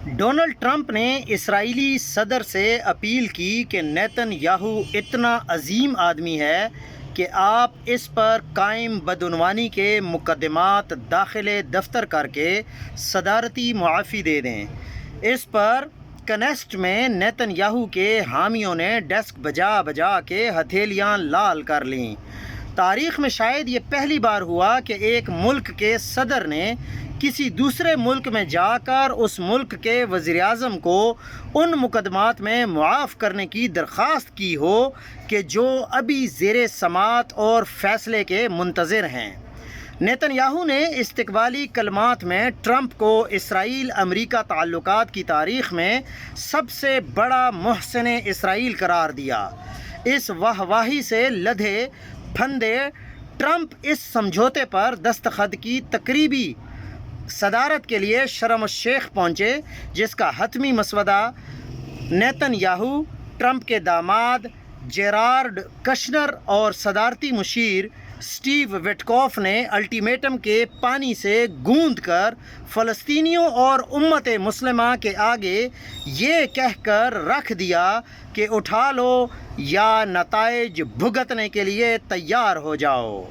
Donald Trump نے اسرائیلی صدر سے اپیل کی کہ نیتن یاہو اتنا عظیم آدمی ہے کہ آپ اس پر قائم بدعنوانی کے مقدمات داخل دفتر کر کے صدارتی معافی دے دیں۔ اس پر کنیسٹ میں نیتن یاہو کے حامیوں نے ڈیسک بجا بجا کے ہتھیلیاں لال کر لیں۔ تاریخ میں شاید یہ پہلی بار ہوا کہ ایک ملک کے صدر نے کسی دوسرے ملک میں جا کر اس ملک کے وزیر اعظم کو ان مقدمات میں معاف کرنے کی درخواست کی ہو کہ جو ابھی زیر سماعت اور فیصلے کے منتظر ہیں۔ نیتن یاہو نے استقبالی کلمات میں ٹرمپ کو اسرائیل امریکہ تعلقات کی تاریخ میں سب سے بڑا محسن اسرائیل قرار دیا۔ اس واہواہی سے لدھے پھندے ٹرمپ اس سمجھوتے پر دستخط کی تقریبی صدارت کے لیے شرم الشیخ پہنچے، جس کا حتمی مسودہ نیتن یاہو، ٹرمپ کے داماد جیرارڈ کشنر اور صدارتی مشیر اسٹیو وٹکوف نے الٹیمیٹم کے پانی سے گوندھ کر فلسطینیوں اور امت مسلمہ کے آگے یہ کہہ کر رکھ دیا کہ اٹھا لو یا نتائج بھگتنے کے لیے تیار ہو جاؤ۔